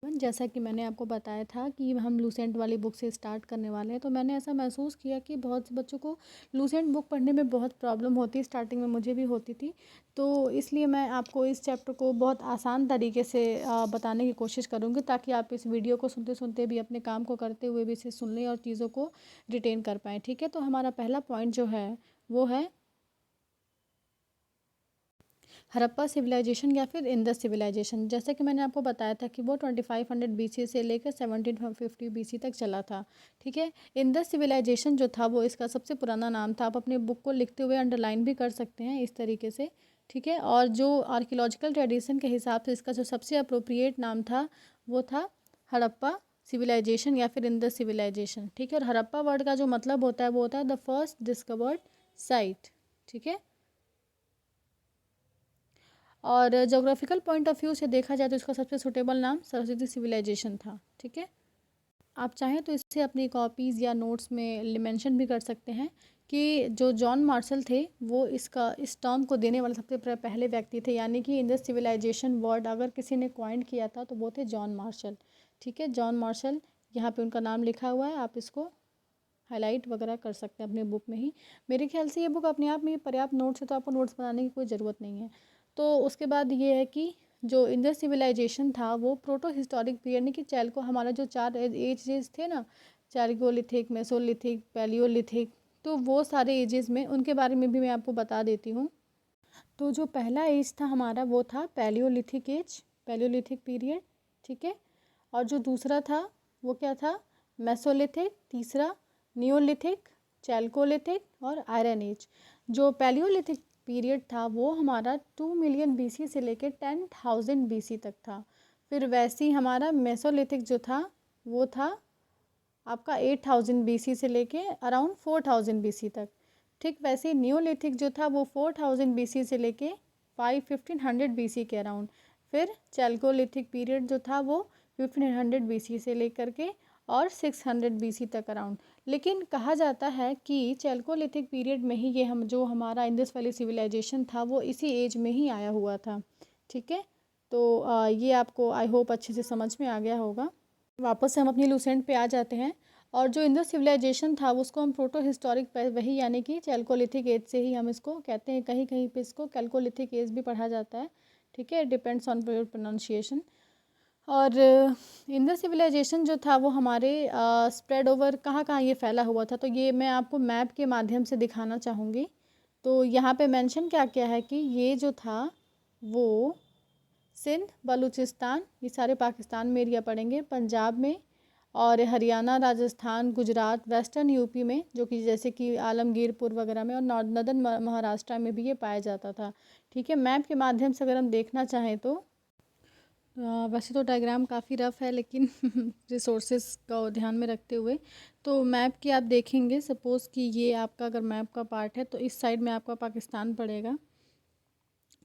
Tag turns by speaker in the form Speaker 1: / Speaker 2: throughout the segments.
Speaker 1: जैसा कि मैंने आपको बताया था कि हम लूसेंट वाली बुक से स्टार्ट करने वाले हैं, तो मैंने ऐसा महसूस किया कि बहुत से बच्चों को लूसेंट बुक पढ़ने में बहुत प्रॉब्लम होती है। स्टार्टिंग में मुझे भी होती थी। तो इसलिए मैं आपको इस चैप्टर को बहुत आसान तरीके से बताने की कोशिश करूँगी, ताकि आप इस वीडियो को सुनते सुनते भी, अपने काम को करते हुए भी इसे सुन लें और चीज़ों को रिटेन कर पाएँ। ठीक है, तो हमारा पहला पॉइंट जो है वो है हड़प्पा सिविलाइजेशन या फिर इंडस सिविलाइजेशन। जैसे कि मैंने आपको बताया था कि वो 2500 BC से लेकर 1750 BC तक चला था। ठीक है, इंडस सिविलाइजेशन जो था वो इसका सबसे पुराना नाम था। आप अपने बुक को लिखते हुए अंडरलाइन भी कर सकते हैं इस तरीके से। ठीक है, और जो आर्कियोलॉजिकल ट्रेडिशन के हिसाब से इसका जो सबसे अप्रोप्रिएट नाम था वो था हड़प्पा सिविलाइजेशन या फिर इंडस सिविलाइजेशन। ठीक है, और हड़प्पा वर्ड का जो मतलब होता है वो होता है द फर्स्ट डिस्कवर्ड साइट। ठीक है, और जोग्राफिकल पॉइंट ऑफ व्यू से देखा जाए तो इसका सबसे सुटेबल नाम सरस्वती सिविलाइजेशन था। ठीक है, आप चाहें तो इसे अपनी कॉपीज़ या नोट्स में मेंशन भी कर सकते हैं कि जो जॉन मार्शल थे वो इस टर्म को देने वाले सबसे पहले व्यक्ति थे। यानी कि इंडस सिविलाइजेशन वर्ड अगर किसी ने कॉइन किया था तो वो थे जॉन मार्शल। ठीक है, जॉन मार्शल, यहाँ पे उनका नाम लिखा हुआ है, आप इसको हाईलाइट वगैरह कर सकते हैं अपने बुक में ही। मेरे ख्याल से ये बुक अपने आप में पर्याप्त नोट्स है, तो आपको नोट्स बनाने की कोई ज़रूरत नहीं है। तो उसके बाद ये है कि जो इंडस सिविलाइजेशन था वो प्रोटो हिस्टोरिक पीरियड, यानी कि चैल्को, हमारा जो 4 एजेस थे ना, चारकोलिथिक, मेसोलिथिक, पैलियोलिथिक, तो वो सारे एजेस में उनके बारे में भी मैं आपको बता देती हूँ। तो जो पहला एज था हमारा वो था पैलियोलिथिक एज, पैलियोलिथिक पीरियड। ठीक है, और जो दूसरा था वो क्या था, मेसोलिथिक, तीसरा नियोलिथिक, चैल्कोलिथिक और आयरन एज। जो पैलियोलिथिक पीरियड था वो हमारा 2 मिलियन BC से लेकर 10,000 BC तक था। फिर वैसे ही हमारा मेसोलिथिक जो था वो था आपका 8,000 BC से लेके अराउंड 4,000 BC तक। ठीक वैसे नियोलिथिक जो था वो 4,000 BC से लेके 1500 BC के अराउंड। फिर चैल्कोलिथिक पीरियड जो था वो 1500 BC से लेकर के और 600 BC तक अराउंड। लेकिन कहा जाता है कि चैल्कोलिथिक पीरियड में ही ये हम जो हमारा इंडस वैली सिविलाइजेशन था वो इसी एज में ही आया हुआ था। ठीक है, तो ये आपको आई होप अच्छे से समझ में आ गया होगा। वापस से हम अपनी लूसेंट पे आ जाते हैं, और जो इंडस सिविलाइजेशन था उसको हम प्रोटो हिस्टोरिक वही यानी कि चैल्कोलिथिक एज से ही हम इसको कहते हैं। कहीं कहीं पे इसको कैल्कोलिथिक एज भी पढ़ा जाता है। ठीक है, डिपेंड्स ऑन योर प्रोनाउंसिएशन। और इंडस सिविलाइजेशन जो था वो हमारे स्प्रेड ओवर कहाँ कहाँ ये फैला हुआ था, तो ये मैं आपको मैप के माध्यम से दिखाना चाहूँगी। तो यहाँ पे मेंशन क्या क्या है कि ये जो था वो सिंध, बलूचिस्तान, ये सारे पाकिस्तान में एरिया पड़ेंगे, पंजाब में, और हरियाणा, राजस्थान, गुजरात, वेस्टर्न यूपी में, जो कि जैसे कि आलमगीरपुर वगैरह में, और नॉर्दर्न महाराष्ट्र में भी ये पाया जाता था। ठीक है, मैप के माध्यम से अगर हम देखना चाहें तो वैसे तो डायग्राम काफ़ी रफ है, लेकिन रिसोर्सेज का ध्यान में रखते हुए तो मैप की आप देखेंगे, सपोज़ कि ये आपका अगर मैप का पार्ट है तो इस साइड में आपका पाकिस्तान पड़ेगा।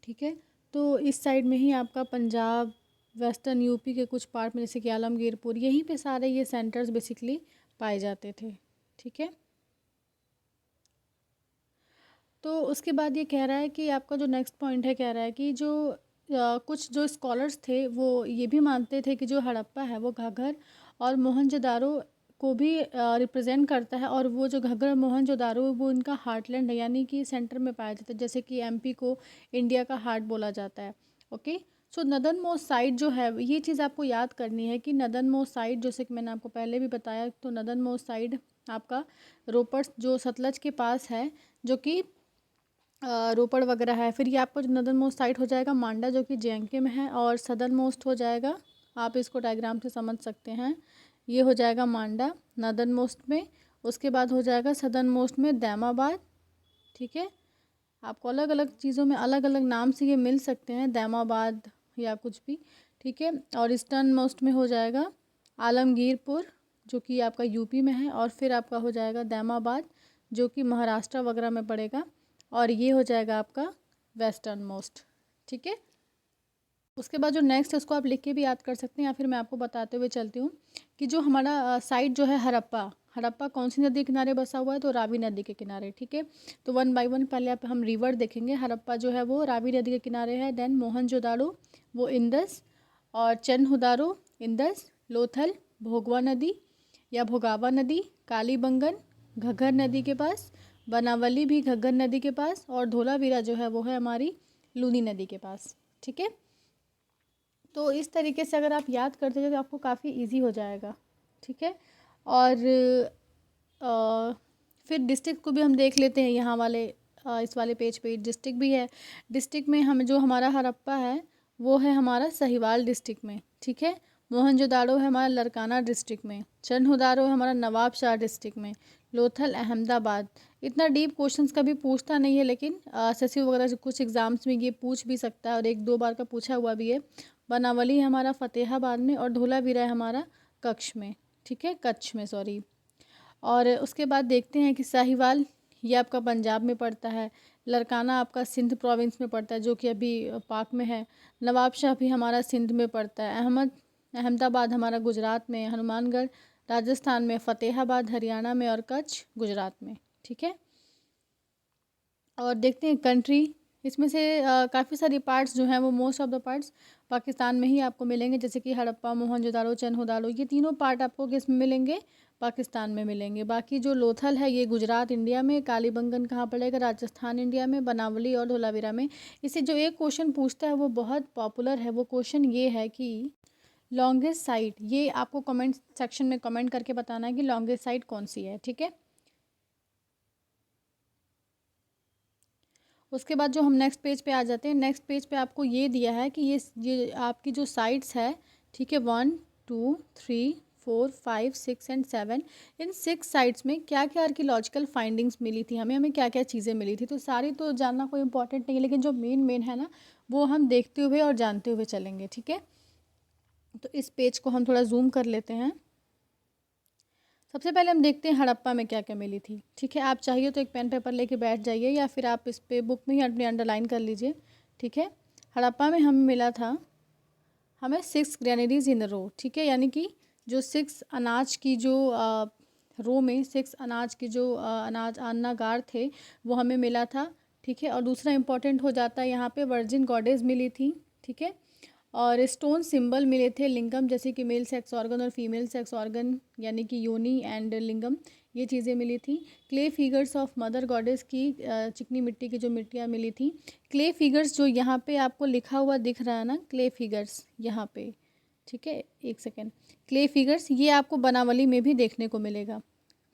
Speaker 1: ठीक है, तो इस साइड में ही आपका पंजाब, वेस्टर्न यूपी के कुछ पार्ट में जैसे कि आलमगीरपुर, यहीं पे सारे ये सेंटर्स बेसिकली पाए जाते थे। ठीक है, तो उसके बाद ये कह रहा है कि आपका जो नेक्स्ट पॉइंट है, कह रहा है कि जो कुछ जो स्कॉलर्स थे वो ये भी मानते थे कि जो हड़प्पा है वो घाघर और मोहनजोदारो को भी रिप्रेजेंट करता है, और वो जो घाघर और मोहनजोदारो वो इनका हार्टलैंड है, यानी कि सेंटर में पाया जाता है, जैसे कि एमपी को इंडिया का हार्ट बोला जाता है। ओके, सो नदर्न मोस्ट साइड जो है, ये चीज़ आपको याद करनी है कि नदर्न मोस्ट साइड, जैसे कि मैंने आपको पहले भी बताया, तो नदर्न मोस्ट साइड आपका रोपड़ जो सतलज के पास है, जो कि रोपड़ वगैरह है। फिर ये आपको जो नदर्न मोस्ट साइड हो जाएगा मांडा, जो कि जेएनके में है, और सदर्न मोस्ट हो जाएगा, आप इसको डायग्राम से समझ सकते हैं, ये हो जाएगा मांडा नदर्न मोस्ट में। उसके बाद हो जाएगा सदर्न मोस्ट में दैमाबाद। ठीक है, आपको अलग अलग चीज़ों में अलग अलग नाम से ये मिल सकते हैं, दैमाबाद या कुछ भी। ठीक है, और ईस्टर्न मोस्ट में हो जाएगा आलमगीरपुर, जो कि आपका यूपी में है, और फिर आपका हो जाएगा दैमाबाद, जो कि महाराष्ट्र वगैरह में पड़ेगा, और ये हो जाएगा आपका वेस्टर्न मोस्ट। ठीक है, उसके बाद जो नेक्स्ट है उसको आप लिख के भी याद कर सकते हैं, या फिर मैं आपको बताते हुए चलती हूँ कि जो हमारा साइट जो है हड़प्पा, हड़प्पा कौन सी नदी के किनारे बसा हुआ है, तो रावी नदी के किनारे। ठीक है, तो वन बाय वन पहले आप हम रिवर देखेंगे। हड़प्पा जो है वो रावी नदी के किनारे है, देन मोहनजोदाड़ो वो इंडस, और चनहुदारो इंदस, लोथल, भोगवा नदी या भोगावा नदी, कालीबंगन घग्गर नदी के पास, बनावली भी घग्गर नदी के पास, और धोलावीरा जो है वो है हमारी लूनी नदी के पास। ठीक है, तो इस तरीके से अगर आप याद करते जाओ तो आपको काफ़ी इजी हो जाएगा। ठीक है, और फिर डिस्ट्रिक्ट को भी हम देख लेते हैं यहाँ वाले इस वाले पेज पे डिस्ट्रिक्ट भी है। डिस्ट्रिक्ट में हम जो हमारा हड़प्पा है वो है हमारा सहीवाल डिस्ट्रिक्ट में। ठीक है, मोहनजोदाड़ो है हमारा लरकाना डिस्ट्रिक्ट में, चन्हुदारो है हमारा नवाबशाह डिस्ट्रिक्ट में, लोथल अहमदाबाद। इतना डीप क्वेश्चंस कभी पूछता नहीं है, लेकिन एसएससी वगैरह से कुछ एग्जाम्स में ये पूछ भी सकता है और एक दो बार का पूछा हुआ भी है। बनावली है हमारा फतेहाबाद में, और धोलावीरा है हमारा कच्छ में। ठीक है, कच्छ में, सॉरी। और उसके बाद देखते हैं कि साहिवाल ये आपका पंजाब में पड़ता है, लरकाना आपका सिंध प्रोविंस में पड़ता है जो कि अभी पाक में है, नवाबशाह भी हमारा सिंध में पड़ता है, अहमदाबाद हमारा गुजरात में, हनुमानगढ़ राजस्थान में, फ़तेहाबाद हरियाणा में, और कच्छ गुजरात में। ठीक है, और देखते हैं कंट्री, इसमें से काफ़ी सारी पार्ट्स जो हैं वो most of the parts Pakistan में ही आपको मिलेंगे, जैसे कि हड़प्पा, मोहनजोदारो, चन्हुदारो, ये तीनों पार्ट आपको किस में मिलेंगे, पाकिस्तान में मिलेंगे। बाकी जो लोथल है ये गुजरात इंडिया में, कालीबंगन कहाँ पड़ेगा, राजस्थान इंडिया में, बनावली और धोलावीरा में। इससे जो एक क्वेश्चन पूछता है वो बहुत पॉपुलर है, वो क्वेश्चन ये है कि लॉन्गेस्ट साइट, ये आपको कमेंट सेक्शन में कमेंट करके बताना है कि लॉन्गेस्ट साइट कौन सी है। ठीक है, उसके बाद जो हम नेक्स्ट पेज पे आ जाते हैं, नेक्स्ट पेज पे आपको ये दिया है कि ये आपकी जो साइट्स है, ठीक है, 1 2 3 4 5 6 एंड 7, इन 6 साइट्स में क्या क्या आर्कियोलॉजिकल फाइंडिंग्स मिली थी, हमें क्या क्या चीज़ें मिली थी। तो सारी तो जानना कोई इंपॉर्टेंट नहीं है, लेकिन जो मेन है ना वो हम देखते हुए और जानते हुए चलेंगे। ठीक है, तो इस पेज को हम थोड़ा जूम कर लेते हैं। सबसे पहले हम देखते हैं हड़प्पा में क्या क्या मिली थी। ठीक है, आप चाहिए तो एक पेन पेपर लेके बैठ जाइए, या फिर आप इस पे बुक में ही अपने अंडरलाइन कर लीजिए। ठीक है, हड़प्पा में हमें मिला था, हमें 6 ग्रेनरीज इन रो। ठीक है, यानी कि जो 6 अनाज की जो रो में 6 अनाज की जो अनाज अन्नागार थे वो हमें मिला था। ठीक है, और दूसरा इंपॉर्टेंट हो जाता है यहाँ पे वर्जिन गॉडेस मिली थी। ठीक है, और स्टोन सिंबल मिले थे लिंगम, जैसे कि मेल सेक्स ऑर्गन और फीमेल सेक्स ऑर्गन, यानी कि योनी एंड लिंगम, ये चीज़ें मिली थी। Clay figures of mother goddess की चिकनी मिट्टी की जो मिट्टियाँ मिली थी। क्ले फिगर्स जो यहाँ पे आपको लिखा हुआ दिख रहा है ना, क्ले फिगर्स यहाँ पे, ठीक है, एक सेकेंड, क्ले फिगर्स ये आपको बनावली में भी देखने को मिलेगा।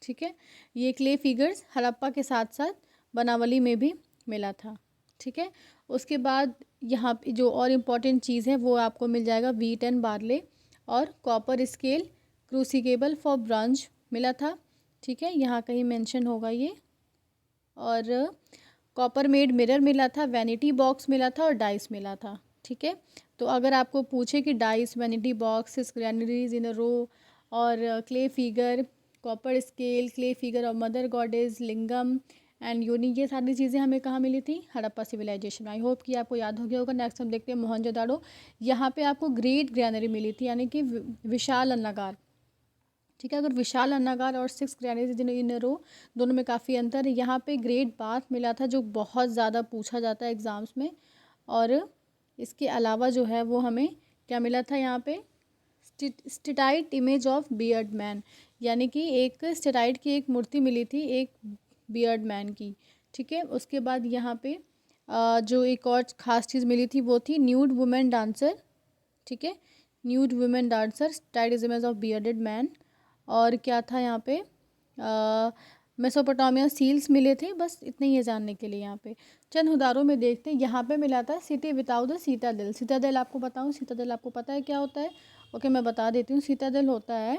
Speaker 1: ठीक है, ये क्ले फिगर्स हड़प्पा के साथ साथ बनावली में भी मिला था। ठीक है, उसके बाद यहाँ पे जो और इम्पॉर्टेंट चीज़ है वो आपको मिल जाएगा व्हीट एंड बार्ले, और कॉपर स्केल क्रूसिकेबल फॉर ब्रॉन्ज मिला था। ठीक है, यहाँ कहीं मेंशन होगा ये, और कॉपर मेड मिरर मिला था, वैनिटी बॉक्स मिला था, और डाइस मिला था। ठीक है, तो अगर आपको पूछे कि डाइस, वैनिटी बॉक्स, ग्रैनरीज इन अ रो, और clay figure, copper scale, clay figure of mother goddess, lingam and योनी, ये सारी चीज़ें हमें कहाँ मिली थी, हड़प्पा सिविलाइजेशन। आई होप कि आपको याद हो गया होगा। नेक्स्ट हम देखते हैं मोहनजोदाड़ो। यहाँ पे आपको ग्रेट ग्रैनरी मिली थी, यानी कि विशाल अन्नागार। ठीक है, अगर विशाल अन्नागार और 6 ग्रैनरीज इन रो, दोनों में काफ़ी अंतर है। यहाँ पे ग्रेट बाथ मिला था जो बहुत ज़्यादा पूछा जाता है एग्ज़ाम्स में, और इसके अलावा जो है वो हमें क्या मिला था यहाँ पे, steatite image of beard man, यानी कि एक स्टेटाइट की एक मूर्ति मिली थी एक बियर्ड मैन की। ठीक है, उसके बाद यहाँ पे जो एक और ख़ास चीज़ मिली थी वो थी न्यूड वुमेन डांसर। ठीक है, nude women dancer, steatite image of bearded man. और क्या था यहाँ पे, मेसोपोटामिया सील्स मिले थे। बस इतने ही है जानने के लिए। यहाँ पे चंद उदाहरणों में देखते हैं। यहाँ पे मिला था सिटी विदाउट द सीतादिल। सीतादिल आपको बताऊँ, सीतादिल आपको पता है क्या होता है? ओके, मैं बता देती हूँ। सीतादिल होता है,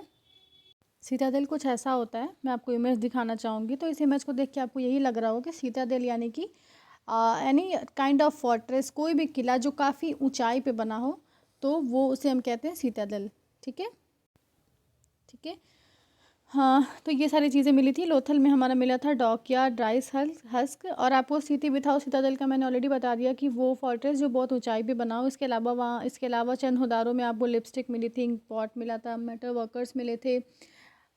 Speaker 1: सीतादिल कुछ ऐसा होता है, मैं आपको इमेज दिखाना चाहूँगी। तो इस इमेज को देख के आपको यही लग रहा होगा कि सीतादिल यानी कि एनी काइंड ऑफ फोर्ट्रेस, कोई भी किला जो काफ़ी ऊंचाई पे बना हो, तो वो उसे हम कहते हैं सीतादिल। ठीक है, ठीक है, हाँ। तो ये सारी चीज़ें मिली थी। लोथल में हमारा मिला था डॉकयार्ड, राइस हस्क, और आपको सिटी विथाउट सीतादिल का मैंने ऑलरेडी बता दिया कि वो फोर्ट्रेस जो बहुत ऊंचाई पे बना हो। इसके अलावा चंद हुदारों में आपको लिपस्टिक मिली थी, पॉट मिला था, मेटल वर्कर्स मिले थे,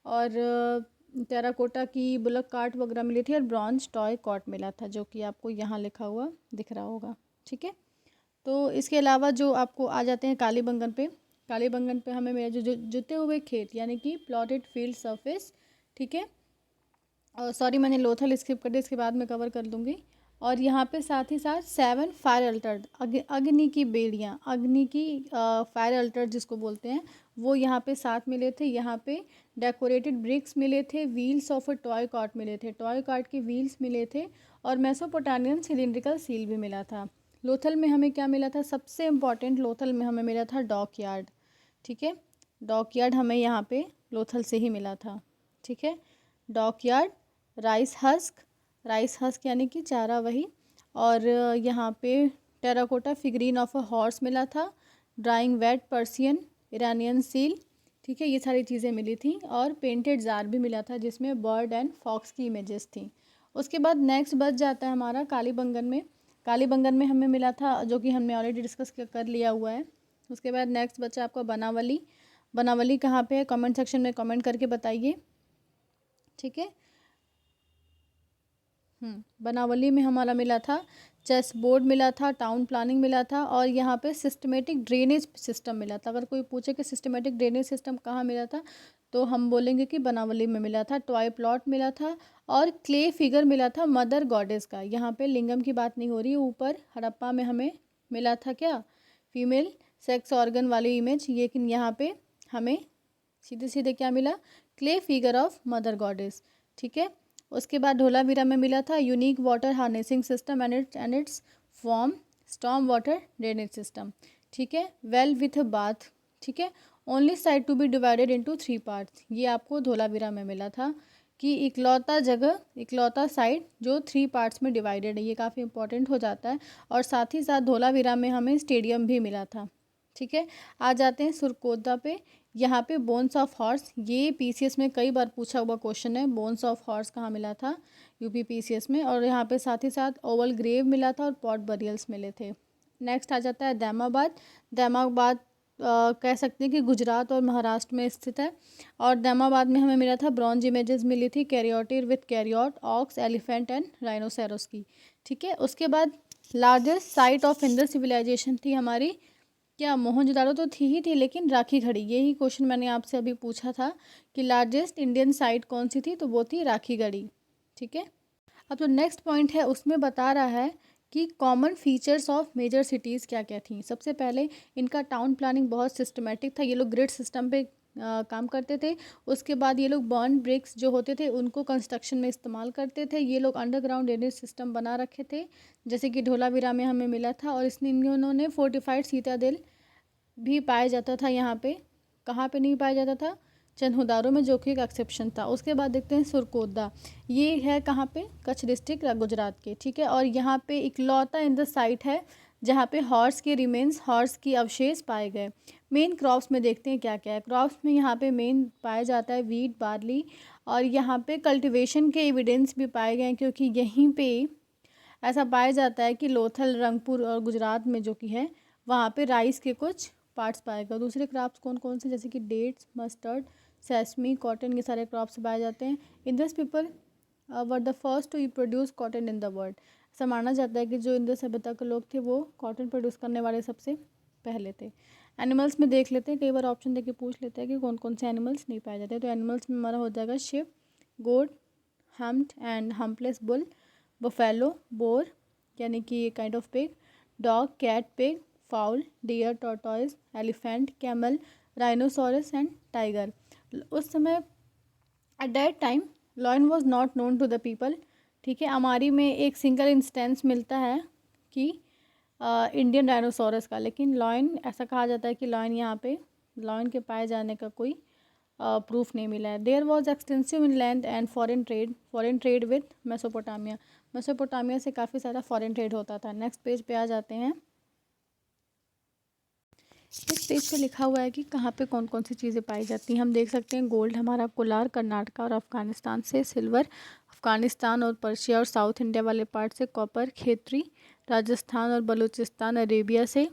Speaker 1: और टेराकोटा की बुलक कार्ट वगैरह मिली थी, और ब्रॉन्ज टॉय कॉट मिला था, जो कि आपको यहाँ लिखा हुआ दिख रहा होगा। ठीक है, तो इसके अलावा जो आपको आ जाते हैं कालीबंगन पे। कालीबंगन पे हमें मेरा जो जुते हुए खेत यानी कि प्लॉटेड फील्ड सरफेस, ठीक है। और सॉरी मैंने लोथल स्किप कर दिया, इसके बाद में कवर कर दूँगी। और यहाँ पे साथ ही साथ 7 फायर अल्टर्ड अग्नि की बेड़ियाँ, अग्नि की फायर अल्टर्ड जिसको बोलते हैं, वो यहाँ पे साथ मिले थे। यहाँ पे डेकोरेटेड ब्रिक्स मिले थे, wheels of a toy cart मिले थे, टॉय कार्ट के व्हील्स मिले थे, और मेसोपोटामियन सिलिंड्रिकल सील भी मिला था। लोथल में हमें क्या मिला था, सबसे इम्पॉर्टेंट लोथल में हमें मिला था डॉक यार्ड, ठीक है। डॉक यार्ड हमें यहाँ पे लोथल से ही मिला था, ठीक है। डॉक यार्ड, राइस हस्क यानी कि चारा वही, और यहाँ पे terracotta figurine of a horse मिला था, drawing wet Persian Iranian seal, ठीक है, ये सारी चीज़ें मिली थी। और पेंटेड जार भी मिला था जिसमें बर्ड एंड फॉक्स की इमेजेस थी। उसके बाद नेक्स्ट बच जाता है हमारा कालीबंगन में। कालीबंगन में हमें मिला था, जो कि हमने ऑलरेडी डिस्कस कर लिया हुआ है। उसके बाद नेक्स्ट बचा आपका बनावली। बनावली कहाँ पे है, कमेंट सेक्शन में कमेंट करके बताइए, ठीक है। बनावली में हमारा मिला था चेस बोर्ड मिला था, टाउन प्लानिंग मिला था, और यहाँ पे सिस्टमेटिक ड्रेनेज सिस्टम मिला था। अगर कोई पूछे कि सिस्टमेटिक ड्रेनेज सिस्टम कहाँ मिला था, तो हम बोलेंगे कि बनावली में मिला था। टॉय प्लॉट मिला था, और क्ले फिगर मिला था मदर गॉडेस का। यहाँ पे लिंगम की बात नहीं हो रही, ऊपर हड़प्पा में हमें मिला था क्या, फीमेल सेक्स ऑर्गन वाली इमेज, लेकिन यहाँ पे हमें सीधे सीधे क्या मिला, clay figure of mother goddess, ठीक है। उसके बाद धोलावीरा में मिला था unique water harnessing system and its form storm water drainage system, ठीक है। वेल विथ बाथ, ठीक है। Only side to be divided into 3 parts, ये आपको धोलावीरा में मिला था कि इकलौता साइड जो 3 पार्ट्स में डिवाइडेड है, ये काफ़ी इंपॉर्टेंट हो जाता है। और साथ ही साथ धोलावीरा में हमें स्टेडियम भी मिला था, ठीक है। आ जाते हैं सुरकोदा पे। यहाँ पे बोन्स ऑफ हॉर्स, ये पीसीएस में कई बार पूछा हुआ क्वेश्चन है, बोन्स ऑफ हॉर्स कहाँ मिला था, यूपी पीसीएस में। और यहाँ पे साथ ही साथ ओवल ग्रेव मिला था और पॉट बरियल्स मिले थे। नेक्स्ट आ जाता है दैमाबाद। दैमाबाद कह सकते हैं कि गुजरात और महाराष्ट्र में स्थित है। और दैमाबाद में हमें मिला था ब्रॉन्ज इमेजेस मिली थी charioteer with chariot, ox, elephant and rhinoceros की, ठीक है। उसके बाद largest site of Indus civilisation थी हमारी क्या, मोहनजोदाड़ो तो थी, लेकिन राखी घड़ी, यही क्वेश्चन मैंने आपसे अभी पूछा था कि लार्जेस्ट इंडियन साइट कौन सी थी, तो वो थी राखी घड़ी, ठीक है। अब जो नेक्स्ट पॉइंट है उसमें बता रहा है कि common features of major cities क्या क्या थी। सबसे पहले इनका टाउन प्लानिंग बहुत सिस्टमेटिक था, ये लोग ग्रिड सिस्टम पे काम करते थे। उसके बाद ये लोग बर्न ब्रिक्स जो होते थे उनको कंस्ट्रक्शन में इस्तेमाल करते थे। ये लोग अंडरग्राउंड ड्रेनेज सिस्टम बना रखे थे, जैसे कि धोलावीरा में हमें मिला था। और इसने इन्होंने फोर्टिफाइड सीतादिल भी पाया जाता था। यहाँ पे कहाँ पे नहीं पाया जाता था, चंदहुदारो में, जो कि एक एक्सेप्शन था। उसके बाद देखते हैं सुरकोदा, ये है कहाँ पे, कच्छ डिस्ट्रिक्ट गुजरात के, ठीक है। और यहाँ पे इकलौता इन द साइट है जहाँ पे हॉर्स के रिमेन्स, हॉर्स की अवशेष पाए गए। मेन क्रॉप्स में देखते हैं क्या क्या है। क्रॉप्स में यहाँ पे मेन पाया जाता है वीट, बार्ली, और यहाँ पे कल्टिवेशन के एविडेंस भी पाए गए हैं, क्योंकि यहीं पे ऐसा पाया जाता है कि लोथल, रंगपुर और गुजरात में जो कि है, वहाँ पे राइस के कुछ पार्ट्स पाए गए। दूसरे क्रॉप्स कौन कौन से, जैसे कि डेट्स, मस्टर्ड, सेसमी, कॉटन, ये सारे क्रॉप्स पाए जाते हैं। Indus people were the first to produce cotton in the world. ऐसा माना जाता है कि जो इंडस सभ्यता के लोग थे वो कॉटन प्रोड्यूस करने वाले सबसे पहले थे। एनिमल्स में देख लेते हैं, कई बार ऑप्शन देके पूछ लेते हैं कि कौन कौन से एनिमल्स नहीं पाए जाते। तो एनिमल्स में हमारा हो जाएगा ship, goat, humped and humpless bull, buffalo, boar यानी कि kind of pig, dog, cat, pig, fowl, deer, tortoise, elephant, camel, rhinoceros and tiger. उस समय at that time lion was not known to the people, ठीक है। हमारी में एक single instance मिलता है कि इंडियन डायनासोरस का, लेकिन लॉयन, ऐसा कहा जाता है कि लॉयन, यहाँ पे लॉयन के पाए जाने का कोई प्रूफ नहीं मिला है। There was extensive inland and foreign trade with Mesopotamia. Mesopotamia से काफ़ी सारा फॉरेन ट्रेड होता था। नेक्स्ट पेज पे आ जाते हैं। इस पेज पे लिखा हुआ है कि कहाँ पे कौन कौन सी चीज़ें पाई जाती हैं। हम देख सकते हैं गोल्ड हमारा कोलार, कर्नाटका और अफ़गानिस्तान से, सिल्वर अफ़गानिस्तान और पर्शिया और साउथ इंडिया वाले पार्ट से, कॉपर खेतरी राजस्थान और बलूचिस्तान अरेबिया से,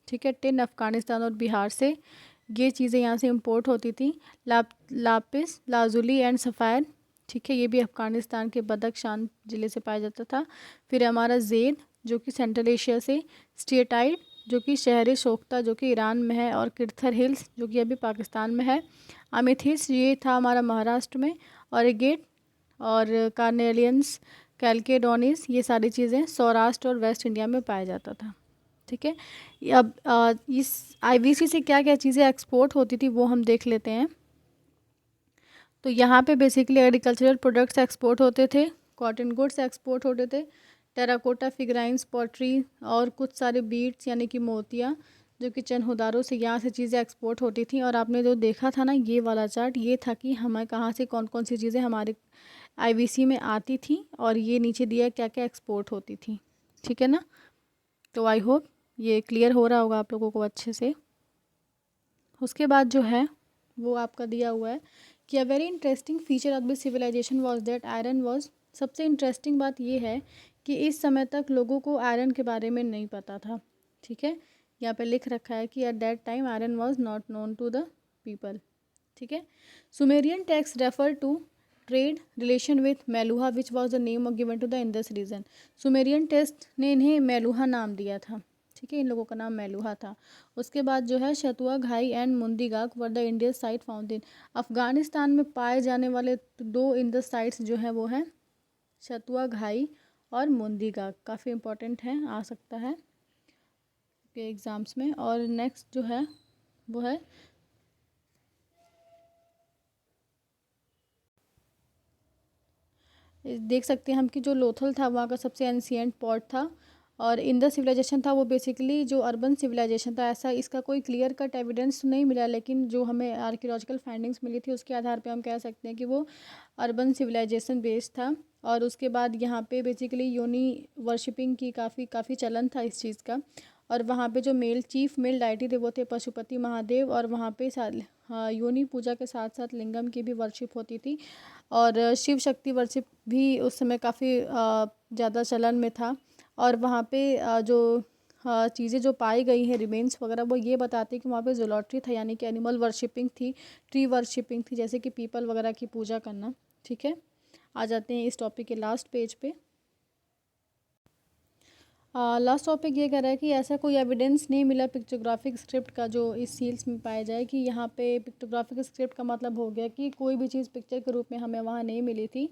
Speaker 1: ठीक है। टिन अफ़गानिस्तान और बिहार से, ये चीज़ें यहाँ से इंपोर्ट होती थी। लापिस लाजुली एंड सफ़ायर, ठीक है, ये भी अफ़गानिस्तान के बदख्शान ज़िले से पाया जाता था। फिर हमारा जेड जो कि सेंट्रल एशिया से, स्टेटाइट जो कि शहर शोख्ता जो कि ईरान में है, और किर्थर हिल्स जो कि अभी पाकिस्तान में है। अमेथिस ये था हमारा महाराष्ट्र में, और एगेट और कार्नेलियंस, कैलकेडोनिस, ये सारी चीज़ें सौराष्ट्र और वेस्ट इंडिया में पाया जाता था। ठीक है, अब इस आईवीसी से क्या क्या चीज़ें एक्सपोर्ट होती थी वो हम देख लेते हैं। तो यहाँ पे बेसिकली एग्रीकल्चरल प्रोडक्ट्स एक्सपोर्ट होते थे, कॉटन गुड्स एक्सपोर्ट होते थे, टेराकोटा, फिगराइंस, पॉटरी और कुछ सारे बीड्स यानी कि मोतियाँ जो कि चनहुदारों से यहाँ से चीज़ें एक्सपोर्ट होती थी। और आपने जो देखा था ना ये वाला चार्ट, ये था कि हमें कहाँ से कौन कौन सी चीज़ें हमारे आईवीसी में आती थी, और ये नीचे दिया क्या क्या एक्सपोर्ट होती थी। ठीक है ना, तो आई होप ये क्लियर हो रहा होगा आप लोगों को अच्छे से। उसके बाद जो है वो आपका दिया हुआ है कि a very interesting feature of this civilization was that iron was, सबसे इंटरेस्टिंग बात ये है कि इस समय तक लोगों को आयरन के बारे में नहीं पता था। ठीक है, यहाँ पे लिख रखा है कि at that time iron was not known to the people. ठीक है, Sumerian text refer to trade relation with Meluhha which was the name given to the Indus region. Sumerian text ने इन्हें मेलुहा नाम दिया था। ठीक है, इन लोगों का नाम मेलुहा था। उसके बाद जो है शतुआ घाई and Mundigak were the Indus site found in. Afghanistan में पाए जाने वाले दो इंडस साइट्स जो हैं वो हैं शतुआ घाई और मुंदीगाक। काफ़ी इंपॉर्टेंट है, आ सकता है के एग्ज़ाम्स में। और नेक्स्ट जो है वो है देख सकते हैं हम कि जो लोथल था वहाँ का सबसे एंशियंट पोर्ट था, और इंडस सिविलाइजेशन था वो बेसिकली जो अर्बन सिविलाइजेशन था। ऐसा इसका कोई क्लियर कट एविडेंस तो नहीं मिला, लेकिन जो हमें आर्कियोलॉजिकल फाइंडिंग्स मिली थी उसके आधार पे हम कह सकते हैं कि वो अर्बन सिविलाइजेशन बेस्ड था। और उसके बाद यहाँ पे बेसिकली योनी वर्शिपिंग की काफ़ी चलन था इस चीज़ का। और वहाँ पे जो चीफ मेल डाइटी थे वो थे पशुपति महादेव, और वहाँ पे योनि पूजा के साथ साथ लिंगम की भी वर्शिप होती थी। और शिव शक्ति वर्शिप भी उस समय काफ़ी ज़्यादा चलन में था। और वहाँ पे जो चीज़ें जो पाई गई हैं रिमेन्स वगैरह, वो ये बताती है कि वहाँ पे ज़ूलॉटरी था, यानी कि एनिमल वर्शिपिंग थी, ट्री वर्शिपिंग थी, जैसे कि पीपल वगैरह की पूजा करना। ठीक है, आ जाते हैं इस टॉपिक के लास्ट पेज पे। लास्ट टॉपिक ये कह रहा है कि ऐसा कोई एविडेंस नहीं मिला पिक्टोग्राफिक स्क्रिप्ट का जो इस सील्स में पाया जाए। कि यहाँ पे पिक्टोग्राफिक स्क्रिप्ट का मतलब हो गया कि कोई भी चीज़ पिक्चर के रूप में हमें वहाँ नहीं मिली थी।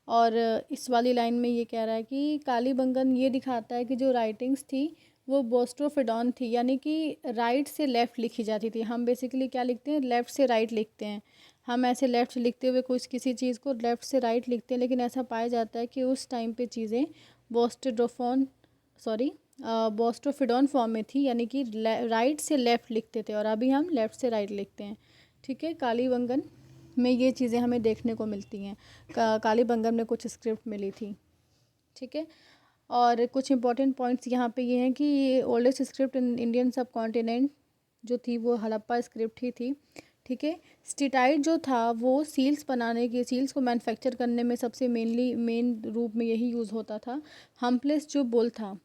Speaker 1: और इस वाली लाइन में ये कह रहा है कि कालीबंगन ये दिखाता है कि जो राइटिंग्स थी वो बोस्ट्रोफिडॉन थी, यानी कि राइट से लेफ़्ट लिखी जाती थी। हम बेसिकली क्या लिखते हैं, लेफ़्ट से राइट लिखते हैं। हम ऐसे लेफ़्ट लिखते हुए कुछ किसी चीज़ को लेफ़्ट से राइट लिखते हैं, लेकिन ऐसा पाया जाता है कि उस टाइम पे चीज़ें बोस्ट्रोफिडॉन फॉर्म में थी, यानी कि राइट से लेफ़्ट लिखते थे, और अभी हम लेफ़्ट से राइट लिखते हैं। ठीक है, कालीबंगन में ये चीज़ें हमें देखने को मिलती हैं। कालीबंगन में कुछ स्क्रिप्ट मिली थी। ठीक है, और कुछ इंपॉर्टेंट पॉइंट्स यहाँ पे ये हैं कि ये ओल्डेस्ट स्क्रिप्ट इन इंडियन सब कॉन्टिनेंट जो थी वो हड़प्पा स्क्रिप्ट ही थी। ठीक है, स्टीटाइट जो था वो सील्स बनाने के, सील्स को मैन्युफैक्चर करने में सबसे मेन रूप में यही यूज़ होता था। हम्पलेस जो बुल था,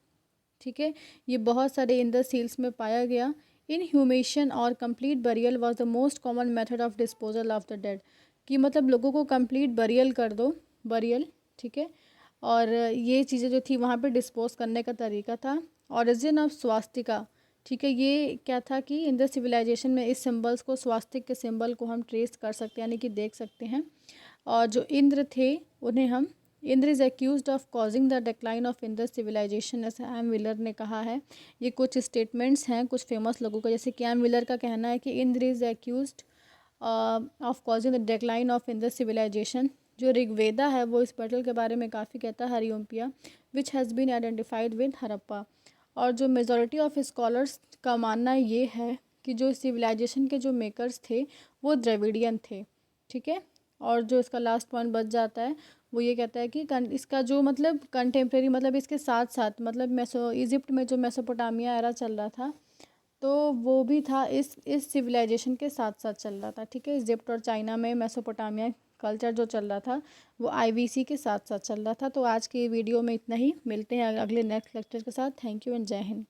Speaker 1: ठीक है, ये बहुत सारे इन द सील्स में पाया गया। इनह्यूमेशन और complete burial was the most common method of disposal of the dead. कि मतलब लोगों को कंप्लीट बरियल कर दो, बरियल। ठीक है, और ये चीज़ें जो थी वहाँ पे डिस्पोज करने का तरीका था। ओरिजिन ऑफ स्वास्तिका, ठीक है, ये क्या था कि इन द सिविलाइजेशन में इस सिंबल्स को, स्वास्तिक के सिंबल को हम ट्रेस कर सकते हैं, यानी कि देख सकते हैं। और जो इंद्र थे उन्हें हम, Indra is accused of causing the decline of Indus civilization, ऐसा एम विलर ने कहा है। ये कुछ स्टेटमेंट्स हैं कुछ फेमस लोगों का, जैसे कि एम विलर का कहना है कि Indra is accused of causing the decline of Indus civilization. जो ऋग्वेदा है वो इस बैटल के बारे में काफ़ी कहता है, Hariyupiya, which has been identified with Harappa. और जो मेजॉरिटी ऑफ स्कॉलर्स का मानना ये है कि जो सिविलाइजेशन के जो मेकर्स थे वो द्रविडियन थे। ठीक है, और जो इसका लास्ट पॉइंट बच जाता है वो ये कहता है कि इसका जो मतलब कंटेम्प्रेरी, मतलब इसके साथ साथ, मतलब इजिप्ट में जो मेसोपोटामिया एरा चल रहा था तो वो भी था इस सिविलाइजेशन के साथ साथ चल रहा था। ठीक है, इजिप्ट और चाइना में मेसोपोटामिया कल्चर जो चल रहा था वो आईवीसी के साथ साथ चल रहा था। तो आज की वीडियो में इतना ही, मिलते हैं अगले नेक्स्ट लेक्चर के साथ। थैंक यू एंड जय हिंद।